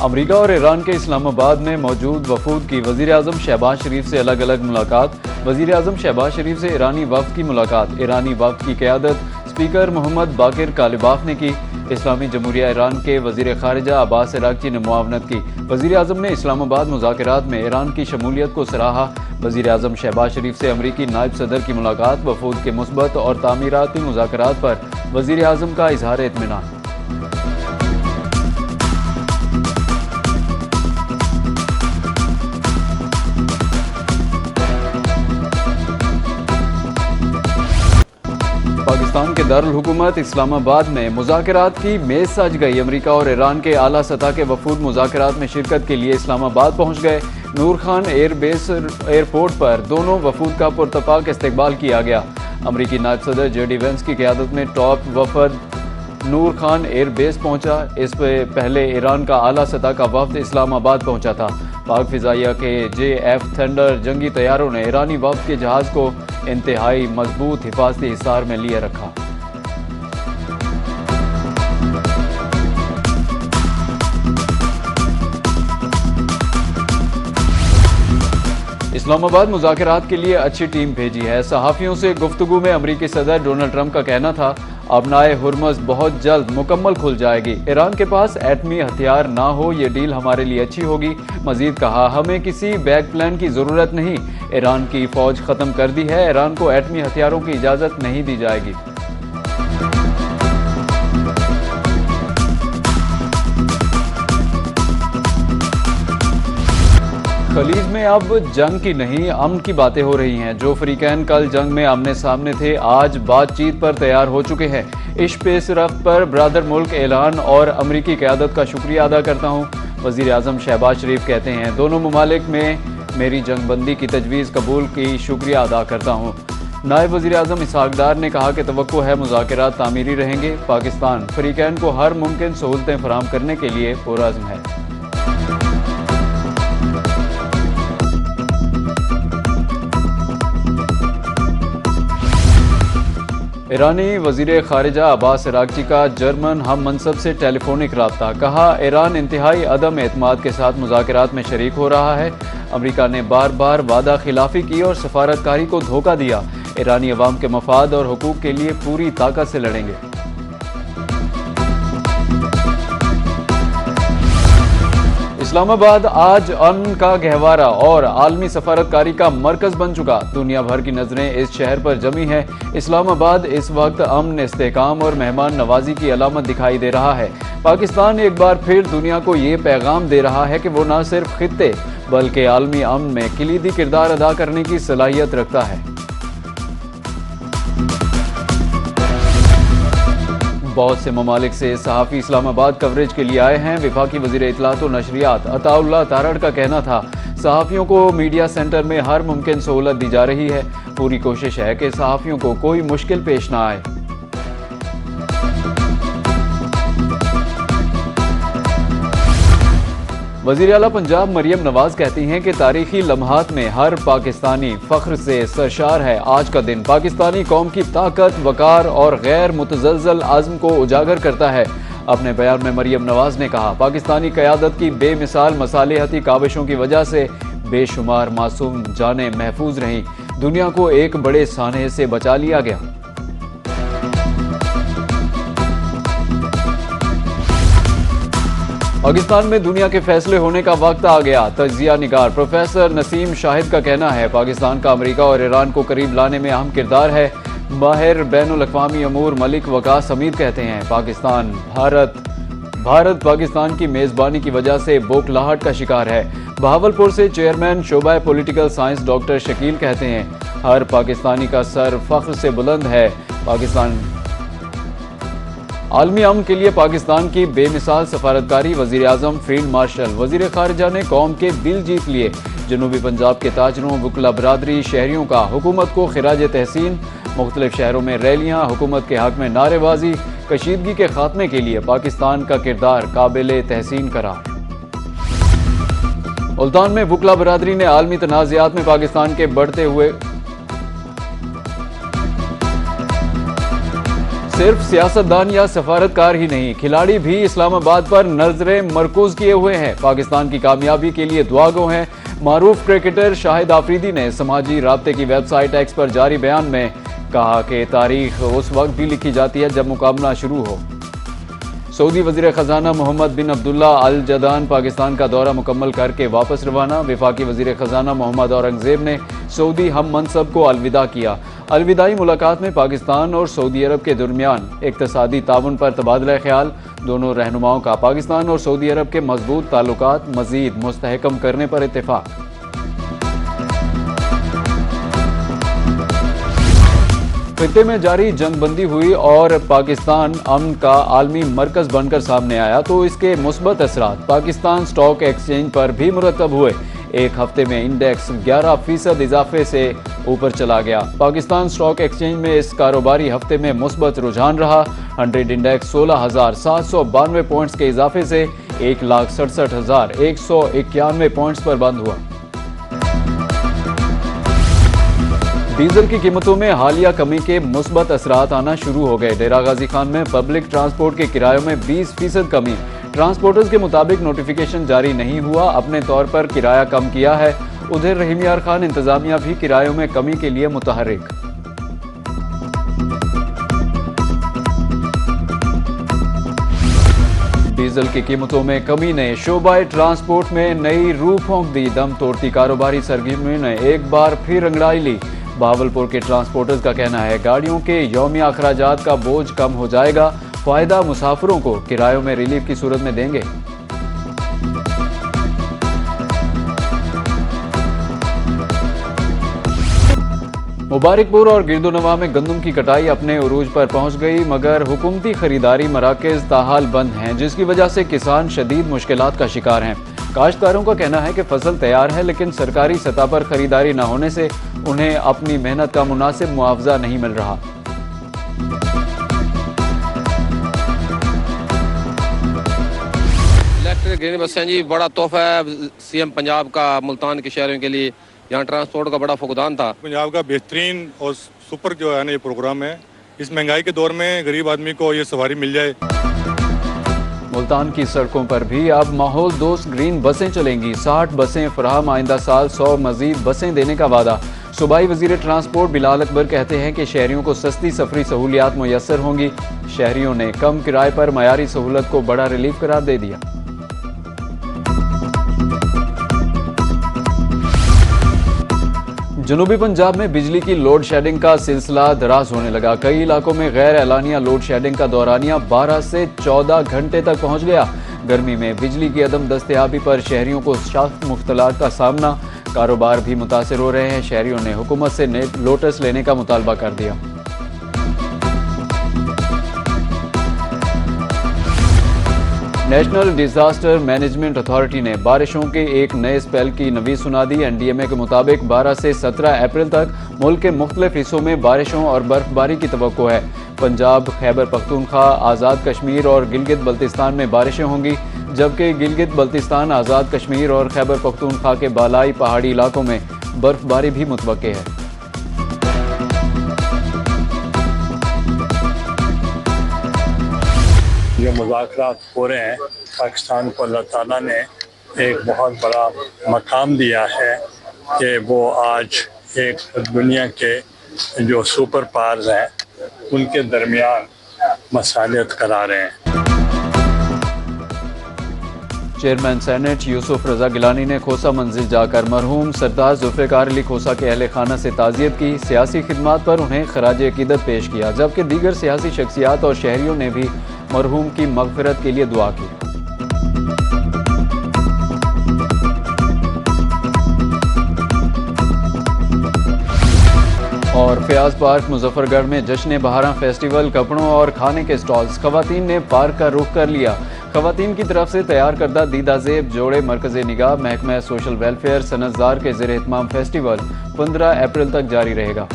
अमरीका और ईरान के इस्लामाबाद में मौजूद वफूद की वज़ीर आज़म शहबाज शरीफ से अलग अलग मुलाकात। वज़ीर आज़म शहबाज शरीफ से ईरानी वफ़द की मुलाकात। ईरानी वफ़द की क़यादत स्पीकर मोहम्मद बाकिर कालिबाफ ने की। इस्लामी जमहूरिया ईरान के वज़ीर ख़ारिजा अब्बास अराग़ची ने मुआवनत की। वज़ीर आज़म ने इस्लामाबाद मुज़ाकरात में ईरान की शमूलियत को सराहा। वज़ीर आज़म शहबाज शरीफ से अमरीकी नायब सदर की मुलाकात। वफूद के मुस्बत और तामीराती मुज़ाकरात पर वज़ीर आज़म का इज़हार इत्मीनान। पाकिस्तान के दारुल हुकूमत इस्लामाबाद में मुज़ाकरात की मेज़ सज गई। अमरीका और ईरान के आला सतह के वफूद मुज़ाकरात में शिरकत के लिए इस्लामाबाद पहुँच गए। नूर खान एयरपोर्ट पर दोनों वफूद का पुरतपाक इस्तकबाल किया गया। अमरीकी नायब सदर जेडी वेंस की क़यादत में टॉप वफद नूर खान एयरबेस पहुंचा। इससे पहले ईरान का आला सतह का वफद इस्लामाबाद पहुंचा था। पाक फ़िज़ाइया के JF थंडर जंगी तैयारों ने ईरानी वफद के जहाज़ को इंतहाई मजबूत हिफाजती हिसार में लिए रखा। इस्लामाबाद मुज़ाकरात के लिए अच्छी टीम भेजी है। सहाफ़ियों से गुफ्तगू में अमरीकी सदर डोनाल्ड ट्रंप का कहना था, अपनाए हुर्मुज़ बहुत जल्द मुकम्मल खुल जाएगी। ईरान के पास एटमी हथियार ना हो, ये डील हमारे लिए अच्छी होगी। मजीद कहा, हमें किसी बैक प्लान की ज़रूरत नहीं। ईरान की फ़ौज ख़त्म कर दी है। ईरान को एटमी हथियारों की इजाज़त नहीं दी जाएगी। खलीज में अब जंग की नहीं, अमन की बातें हो रही हैं। जो फ़रीक़ैन कल जंग में आमने सामने थे, आज बातचीत पर तैयार हो चुके हैं। इस पेशरफ्त पर ब्रदर मुल्क ऐलान और अमरीकी क़यादत का शुक्रिया अदा करता हूँ। वज़ीर आज़म शहबाज शरीफ कहते हैं, दोनों ममालिक में मेरी जंगबंदी की तजवीज़ कबूल की शुक्रिया अदा करता हूँ। नायब वज़ीर आज़म इसहाक़ डार ने कहा कि तवक्को है मुज़ाकरात तामीरी रहेंगे। पाकिस्तान फ़रीक़ैन को हर मुमकिन सहूलतें फराहम करने के लिए पुरअज़्म है। ईरानी वज़ीर ख़ारिजा अब्बास अराग़ची का जर्मन हम मनसब से टेलीफोनिक रब्ता। कहा, ईरान इंतहाई अदम एतमाद के साथ मुज़ाकरात में शरीक हो रहा है। अमरीका ने बार बार वादा खिलाफी की और सफारतकारी को धोखा दिया। ईरानी अवाम के मफाद और हुकूक के लिए पूरी ताकत से लड़ेंगे। इस्लामाबाद आज अमन का गहवारा और आलमी सफारतकारी का मरकज बन चुका। दुनिया भर की नजरें इस शहर पर जमी है। इस्लामाबाद इस वक्त अमन, इस्तेहकाम और मेहमान नवाजी की अलामत दिखाई दे रहा है। पाकिस्तान एक बार फिर दुनिया को ये पैगाम दे रहा है कि वो न सिर्फ खित्ते बल्कि आलमी अमन में कलीदी किरदार अदा करने की सलाहियत रखता है। बहुत से ममालिक से सहाफ़ी इस्लामाबाद कवरेज के लिए आए हैं। वफाकी वज़ीर इत्तलात और नशरियात अताउल्लाह तारड़ का कहना था, सहाफ़ियों को मीडिया सेंटर में हर मुमकिन सहूलत दी जा रही है। पूरी कोशिश है कि सहाफ़ियों को कोई मुश्किल पेश ना आए। वज़ीर आला पंजाब मरियम नवाज कहती हैं कि तारीखी लम्हात में हर पाकिस्तानी फ़ख्र से सरशार है। आज का दिन पाकिस्तानी कौम की ताकत, वकार और गैर मुतज़लज़ल आज़्म को उजागर करता है। अपने बयान में मरियम नवाज ने कहा, पाकिस्तानी क़यादत की बेमिसाल मसालेहती काविशों की वजह से बेशुमार मासूम जानें महफूज रहीं। दुनिया को एक बड़े सानहे से बचा लिया गया। पाकिस्तान में दुनिया के फैसले होने का वक्त आ गया। तज्जिया निगार प्रोफेसर नसीम शाहिद का कहना है, पाकिस्तान का अमेरिका और ईरान को करीब लाने में अहम किरदार है। माहिर बैनुल अक़वामी अमूर मलिक वकास हमीद कहते हैं, भारत पाकिस्तान की मेज़बानी की वजह से बौखलाहट का शिकार है। बहावलपुर से चेयरमैन शोबा पॉलिटिकल साइंस डॉक्टर शकील कहते हैं, हर पाकिस्तानी का सर फ़ख्र से बुलंद है। पाकिस्तान आलमी अमन के लिए पाकिस्तान की बेमिसाल सफारतकारी। वज़ीर आज़म फील्ड मार्शल वज़ीर ख़ारिजा ने कौम के दिल जीत लिए। जनूबी पंजाब के ताजरों, वकला बरादरी, शहरियों का हुकूमत को खिराज तहसीन। मुख्तलिफ शहरों में रैलियाँ, हुकूमत के हक़ में नारेबाजी। कशीदगी के खात्मे के लिए पाकिस्तान का किरदार काबिल तहसीन करार। मुल्तान में वकला बरादरी ने आलमी तनाज़ात में पाकिस्तान के बढ़ते हुए सिर्फ सियासतदान या सफारतकार ही नहीं, खिलाड़ी भी इस्लामाबाद पर नजरें मरकूज किए हुए हैं। पाकिस्तान की कामयाबी के लिए दुआ गो हैं। मारूफ क्रिकेटर शाहिद आफरीदी ने समाजी राब्ते की वेबसाइट एक्स पर जारी बयान में कहा कि तारीख उस वक्त भी लिखी जाती है जब मुकाबला शुरू हो। सऊदी वजीर खजाना मोहम्मद बिन अब्दुल्ला अल जदान पाकिस्तान का दौरा मुकम्मल करके वापस रवाना। वफाकी वजीर खजाना मोहम्मद औरंगजेब ने सऊदी हम मनसब को अलविदा किया। अलविदाई मुलाकात में पाकिस्तान और सऊदी अरब के दरमियान इक्तसादी ताउन पर तबादला ख्याल। दोनों रहनुमाओं का पाकिस्तान और सऊदी अरब के मजबूत ताल्लुकात मजीद मुस्तहकम करने पर इत्तेफाक। खित्ते में जारी जंगबंदी हुई और पाकिस्तान अमन का आलमी मरकज बनकर सामने आया तो इसके मुस्बत असरात पाकिस्तान स्टॉक एक्सचेंज पर भी मुरतब हुए। एक हफ्ते में इंडेक्स 11% इजाफे से ऊपर चला गया। पाकिस्तान स्टॉक एक्सचेंज में इस कारोबारी हफ्ते में मुस्बत रुझान रहा। 100 इंडेक्स 16,792 पॉइंट्स के इजाफे से 1,67,191 पॉइंट्स पर बंद हुआ। डीजल की कीमतों में हालिया कमी के मुस्बत असरात आना शुरू हो गए। डेरा गाजी खान में पब्लिक ट्रांसपोर्ट के किरायों में 20% कमी। ट्रांसपोर्टर्स के मुताबिक नोटिफिकेशन जारी नहीं हुआ, अपने तौर पर किराया कम किया है। उधर रहीम यार खान इंतजामिया भी किरायों में कमी के लिए मुतहर्रिक। डीजल की कीमतों में कमी ने शोबाए ट्रांसपोर्ट में नई रूह फूंक दी। दम तोड़ती कारोबारी सरगर्मियों ने एक बार फिर अंगड़ाई ली। बहावलपुर के ट्रांसपोर्टर्स का कहना है गाड़ियों के यौमिया अखराजात का बोझ कम हो जाएगा। फायदा मुसाफिरों को किरायों में रिलीफ की सूरत में देंगे। मुबारकपुर और गिरदोनवा में गंदम की कटाई अपने उरूज पर पहुंच गई, मगर हुकूमती खरीदारी मराकज ताहाल बंद हैं, जिसकी वजह से किसान शदीद मुश्किलात का शिकार हैं। काश्तकारों का कहना है कि फसल तैयार है, लेकिन सरकारी सतह पर खरीदारी न होने से उन्हें अपनी मेहनत का मुनासिब मुआवजा नहीं मिल रहा। इलेक्ट्रिक ग्रीन बसें जी बड़ा तोहफा है सीएम पंजाब का मुल्तान के शहरों के लिए। यहाँ ट्रांसपोर्ट का बड़ा फुकदान था। पंजाब का बेहतरीन और सुपर जो है ना ये प्रोग्राम है। इस महंगाई के दौर में गरीब आदमी को ये सवारी मिल जाए। मुल्तान की सड़कों पर भी अब माहौल दोस्त ग्रीन बसें चलेंगी। 60 बसें फराहम, आइंदा साल 100 मजीद बसें देने का वादा। सूबाई वजीर ट्रांसपोर्ट बिलाल अकबर कहते हैं कि शहरियों को सस्ती सफरी सहूलियात मुयसर होंगी। शहरियों ने कम किराए पर मयारी सहूलत को बड़ा रिलीफ करार दे दिया। जनूबी पंजाब में बिजली की लोड शेडिंग का सिलसिला दराज होने लगा। कई इलाकों में गैर एलानिया लोड शेडिंग का दौरानिया 12 से 14 घंटे तक पहुंच गया। गर्मी में बिजली की अदम दस्तयाबी पर शहरियों को सख्त मुश्किलात का सामना। कारोबार भी मुतासिर हो रहे हैं। शहरियों ने हुकूमत से नोटिस लेने का मुतालबा कर दिया। नेशनल डिजास्टर मैनेजमेंट अथॉरिटी ने बारिशों के एक नए स्पेल की नवीद सुना दी। एनडीएमए के मुताबिक 12 से 17 अप्रैल तक मुल्क के मुख्तलिफ हिस्सों में बारिशों और बर्फबारी की तवक्को है। पंजाब, खैबर पख्तूनख्वा, आज़ाद कश्मीर और गिलगित बल्तिस्तान में बारिशें होंगी, जबकि गिलगित बल्तिस्तान, आज़ाद कश्मीर और खैबर पख्तूनख्वा के बालाई पहाड़ी इलाकों में बर्फबारी भी मुतवक्के है। जो मुज़ाकरात हो रहे हैं, पाकिस्तान को अल्लाह ताला ने एक बहुत बड़ा मकाम दिया है कि वो आज एक दुनिया के जो सुपर पावर्स हैं उनके दरमियान मसालियत करा रहे हैं। चेयरमैन सेनेट यूसुफ रजा गिलानी ने खोसा मंजिल जाकर मरहूम सरदार जुल्फ़िकार अली खोसा के अहले खाना से ताज़ियत की। सियासी खिदमात पर उन्हें खराज अकीदत पेश किया, जबकि दीगर सियासी शख्सियात और शहरियों ने भी मरहूम की मग़फ़िरत के लिए दुआ की। और फयाज पार्क मुजफ्फरगढ़ में जश्न बहारां फेस्टिवल, कपड़ों और खाने के स्टॉल्स। खवातीन ने पार्क का रुख कर लिया। खवातीन की तरफ से तैयार करदा दीदा ज़ेब जोड़े मरकज़ निगाह महकमा सोशल वेलफेयर सनतजार के ज़ेर एहतमाम फेस्टिवल 15 अप्रैल तक जारी रहेगा।